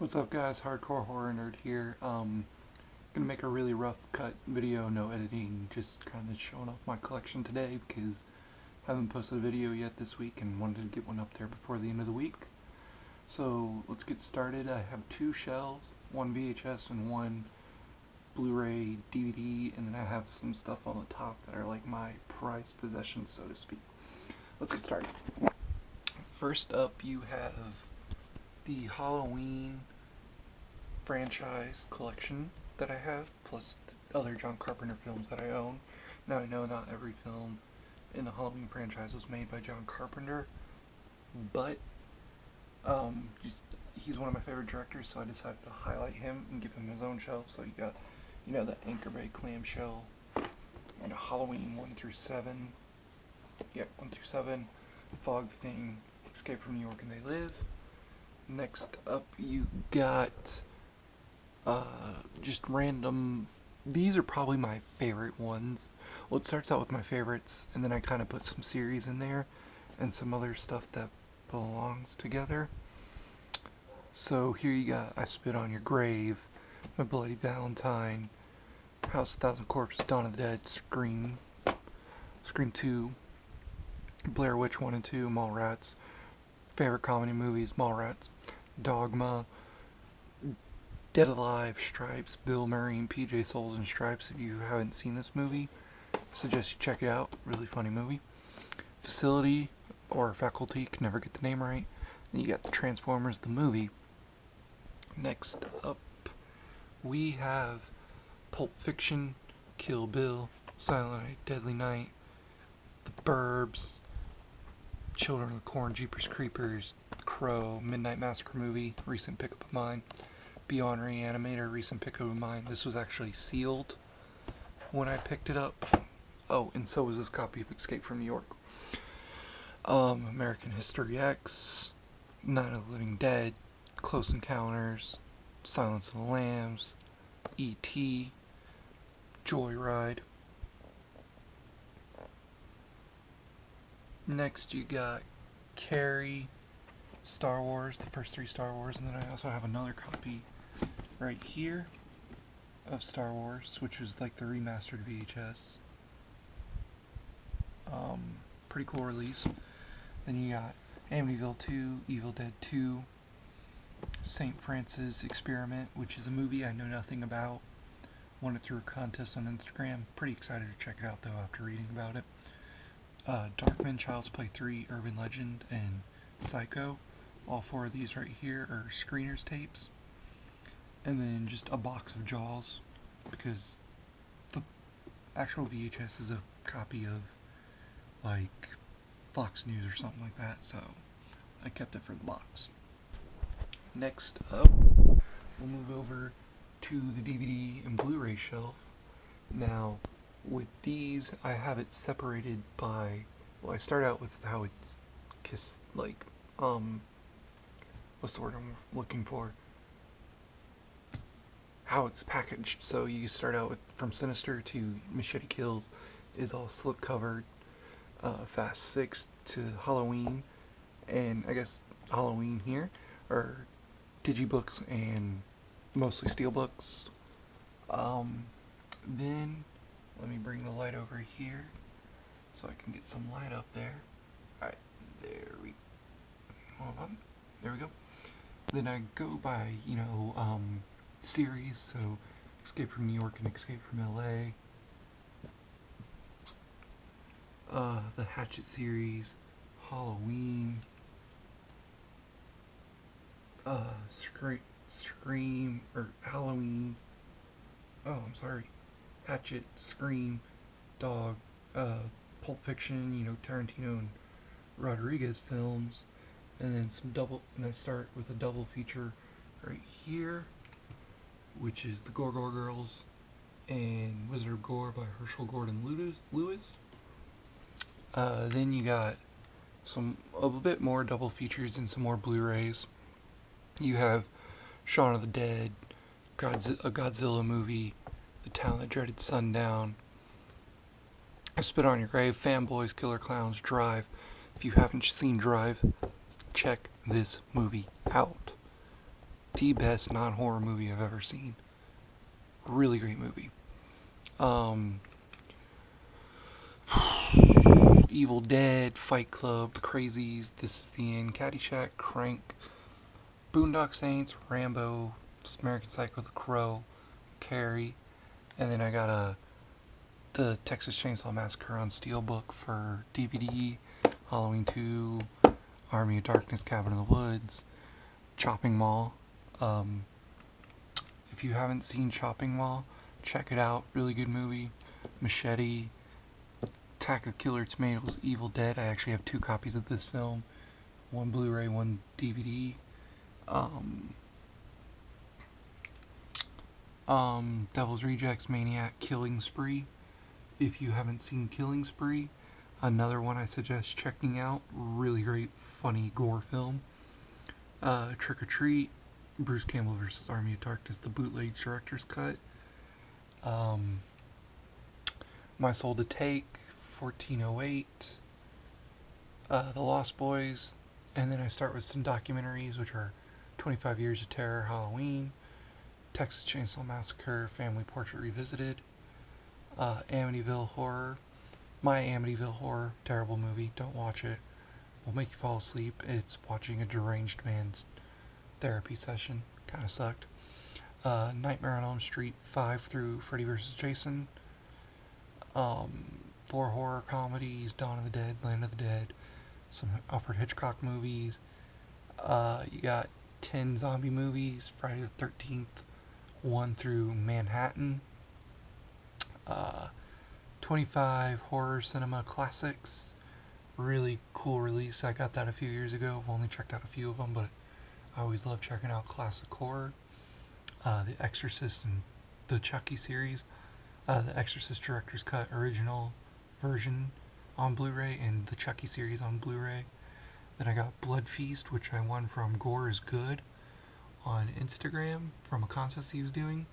What's up guys, Hardcore Horror Nerd here. Gonna make a really rough cut video, no editing, just kind of showing off my collection today because I haven't posted a video yet this week and wanted to get one up there before the end of the week. So let's get started. I have two shelves, one VHS and one Blu-ray DVD, and then I have some stuff on the top that are like my prized possessions, so to speak. Let's get started. First up you have the Halloween franchise collection that I have, plus other John Carpenter films that I own. Now I know not every film in the Halloween franchise was made by John Carpenter, but he's one of my favorite directors, so I decided to highlight him and give him his own shelf. So you got, the Anchor Bay clamshell, and Halloween 1 through 7. Yeah, 1 through 7. Fog Thing, Escape from New York, and They Live. Next up you got just random, these are probably my favorite ones. Well, it starts out with my favorites, and then I kind of put some series in there and some other stuff that belongs together. So here you got I Spit on Your Grave, My Bloody Valentine, House of 1,000 Corpses, Dawn of the Dead, Scream 2, Blair Witch 1 and 2, Mallrats, favorite comedy movies, Mallrats, Dogma, Dead Alive, Stripes, Bill Murray and PJ Souls in Stripes. If you haven't seen this movie, I suggest you check it out. Really funny movie. Facility, or Faculty, can never get the name right. Then you got the Transformers, the movie. Next up, we have Pulp Fiction, Kill Bill, Silent Night, Deadly Night, The Burbs, Children of the Corn, Jeepers Creepers, Crow, Midnight Massacre movie, recent pickup of mine. Beyond Reanimator, recent pickup of mine. This was actually sealed when I picked it up. Oh, and so was this copy of Escape from New York. American History X, Night of the Living Dead, Close Encounters, Silence of the Lambs, E.T., Joyride. Next you got Carrie, Star Wars, the first 3 Star Wars, and then I also have another copy right here of Star Wars, which was like the remastered VHS. Pretty cool release. Then you got Amityville 2, Evil Dead 2, St. Francis Experiment, which is a movie I know nothing about. Won it through a contest on Instagram. Pretty excited to check it out though after reading about it. Darkman, Child's Play 3, Urban Legend, and Psycho. All 4 of these right here are screeners tapes. And then just a box of Jaws, because the actual VHS is a copy of like Fox News or something like that, so I kept it for the box. Next up, we'll move over to the DVD and Blu-ray shelf. Now, with these, I have it separated by, well, I start out with how it's what's the word I'm looking for? How it's packaged. So you start out with, from Sinister to Machete Kills is all slip covered. Fast 6 to Halloween, and I guess Halloween here are digibooks and mostly steelbooks. Then let me bring the light over here so I can get some light up there. Alright, hold on. There we go. Then I go by, series, so Escape from New York and Escape from LA. The Hatchet series, Halloween, Scream, or Halloween, Hatchet, Scream, Dog, Pulp Fiction, Tarantino and Rodriguez films, and then and I start with a double feature right here, which is The Gore Girls and Wizard of Gore by Herschel Gordon Lewis. Then you got a bit more double features and some more Blu-rays. You have Shaun of the Dead, a Godzilla movie, The Town That Dreaded Sundown, I Spit on Your Grave, Fanboys, Killer Clowns, Drive. If you haven't seen Drive, check this movie out. the best non-horror movie I've ever seen. Really great movie. Um, Evil Dead, Fight Club, The Crazies, This Is the End, Caddyshack, Crank, Boondock Saints, Rambo, American Psycho, The Crow, Carrie, and then I got the Texas Chainsaw Massacre on Steelbook for DVD, Halloween 2, Army of Darkness, Cabin in the Woods, Chopping Mall. If you haven't seen Chopping Mall, check it out. Really good movie. Machete, Attack of Killer Tomatoes, Evil Dead. I actually have 2 copies of this film. One Blu-ray, one DVD. Devil's Rejects, Maniac, Killing Spree. If you haven't seen Killing Spree, another one I suggest checking out. Really great, funny gore film. Trick or Treat, Bruce Campbell vs. Army of Darkness, the bootleg director's cut. My Soul to Take, 1408, The Lost Boys, and then I start with some documentaries, which are 25 Years of Terror, Halloween, Texas Chainsaw Massacre, Family Portrait Revisited, Amityville Horror. My Amityville Horror, terrible movie, don't watch it. Will make you fall asleep. It's watching a deranged man's therapy session. Kinda sucked. Nightmare on Elm Street 5 through Freddy vs. Jason. 4 horror comedies, Dawn of the Dead, Land of the Dead, some Alfred Hitchcock movies. You got 10 zombie movies, Friday the 13th, 1 through Manhattan. 25 horror cinema classics. Really cool release. I got that a few years ago. I've only checked out a few of them, but I always love checking out classic horror. The Exorcist and the Chucky series. The Exorcist Director's Cut original version on Blu-ray and the Chucky series on Blu-ray. Then I got Blood Feast, which I won from Gore is Good on Instagram from a contest he was doing.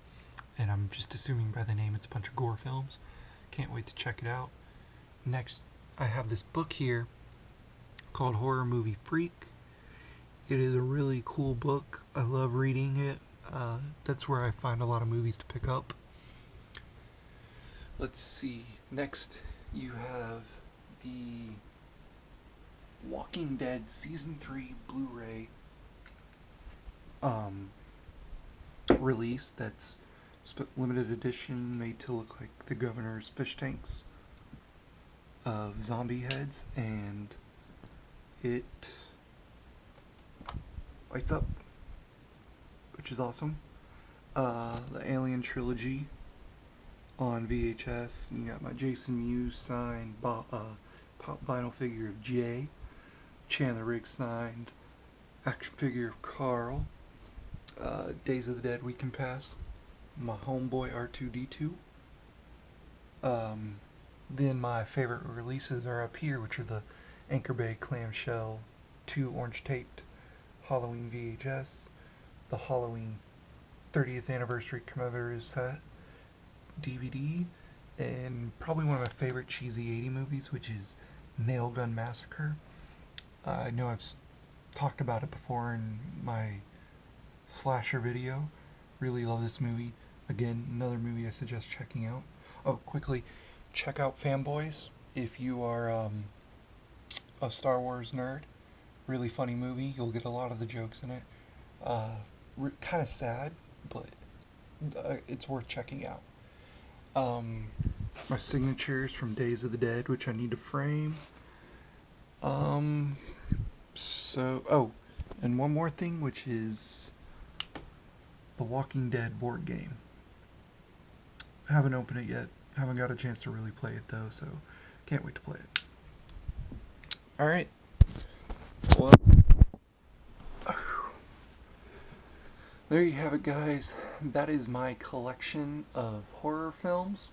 And I'm just assuming by the name it's a bunch of gore films. Can't wait to check it out. Next, I have this book here called Horror Movie Freak. It is a really cool book. I love reading it. That's where I find a lot of movies to pick up. Let's see. Next, you have the Walking Dead Season 3 Blu-ray release that's limited edition, made to look like the governor's fish tanks of zombie heads, and it lights up, which is awesome. The Alien Trilogy on VHS. You got my Jason Mewes signed pop vinyl figure of Jay, Chandler Riggs signed action figure of Carl, Days of the Dead Week and Past, my homeboy R2-D2. Then my favorite releases are up here, which are the Anchor Bay Clamshell 2 orange taped Halloween VHS, the Halloween 30th anniversary commemorative set DVD, and probably one of my favorite cheesy 80 movies, which is Nail Gun Massacre. I know I've talked about it before in my slasher video. Really love this movie. Again, another movie I suggest checking out. Oh, quickly, check out Fanboys if you are a Star Wars nerd. Really funny movie. You'll get a lot of the jokes in it. Kind of sad, but it's worth checking out. My signatures from Days of the Dead, which I need to frame. Oh, and one more thing, which is the Walking Dead board game. I haven't opened it yet. Haven't got a chance to really play it though, so can't wait to play it. Alright. Well, there you have it, guys. That is my collection of horror films.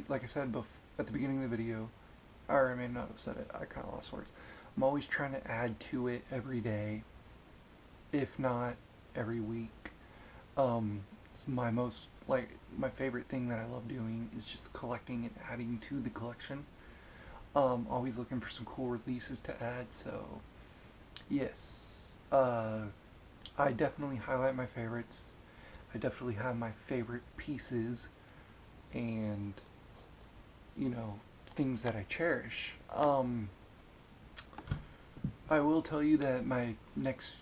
Like I said at the beginning of the video, or I may not have said it, I kind of lost words. I'm always trying to add to it every day, if not every week. It's my favorite thing that I love doing is just collecting and adding to the collection. Always looking for some cool releases to add, so Yes. I definitely highlight my favorites. I definitely have my favorite pieces and, you know, things that I cherish. I will tell you that my next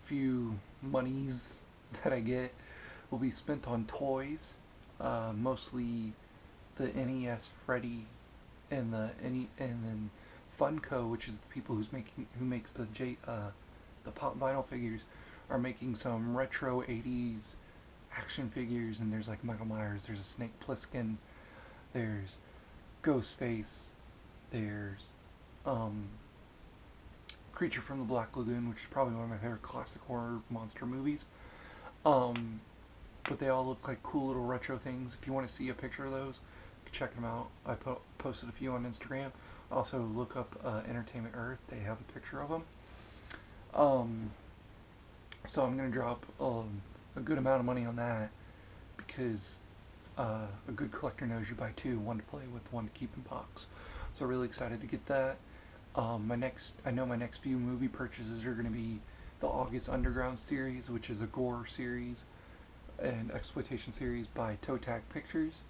few monies that I get will be spent on toys, mostly the NES Freddy and and then Funko, which is the people who makes the pop vinyl figures, are making some retro '80s action figures. And there's like Michael Myers, there's a Snake Plissken, there's Ghostface, there's um, Creature from the Black Lagoon, which is probably one of my favorite classic horror monster movies. Um, but they all look like cool little retro things. If you want to see a picture of those, you can check them out. I posted a few on Instagram. Also, look up Entertainment Earth. They have a picture of them. Um, so I'm gonna drop a good amount of money on that because a good collector knows you buy two, one to play with, one to keep in box. So really excited to get that. I know my next few movie purchases are going to be the August Underground series, which is a gore series and exploitation series by Toe Tag Pictures.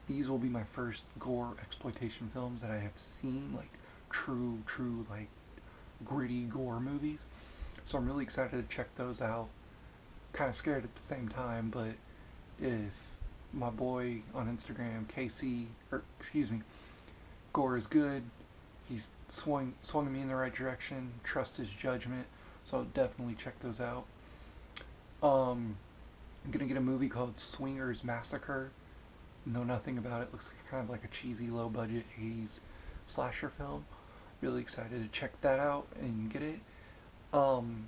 These will be my first gore exploitation films that I have seen, like true, like gritty gore movies. So I'm really excited to check those out. Kind of scared at the same time, but if my boy on Instagram, Casey, or excuse me, Gore is good. He's swung me in the right direction. Trust his judgment. So I'll definitely check those out. I'm gonna get a movie called Swingers Massacre. Know nothing about it. Looks kind of like a cheesy, low budget '80s slasher film. Really excited to check that out and get it. Um,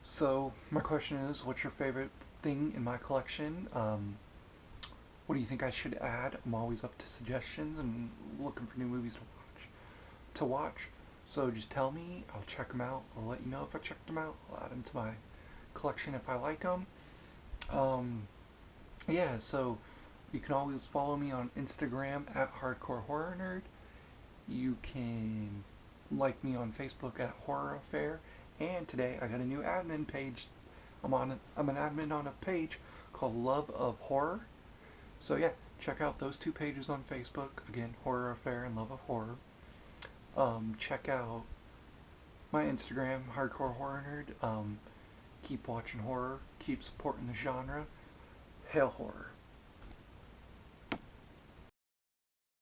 so my question is, what's your favorite thing in my collection? What do you think I should add? I'm always up to suggestions and looking for new movies to watch. So just tell me. I'll check them out. I'll let you know if I checked them out. I'll add them to my collection if I like them. Um, yeah. So you can always follow me on Instagram at Hardcore Horror Nerd. You can like me on Facebook at Horror Affair. And today I got a new admin page. I'm an admin on a page called Love of Horror. So yeah, check out those two pages on Facebook. Again, Horror Affair and Love of Horror. Check out my Instagram, Hardcore Horror Nerd. Keep watching horror. Keep supporting the genre. Hail horror.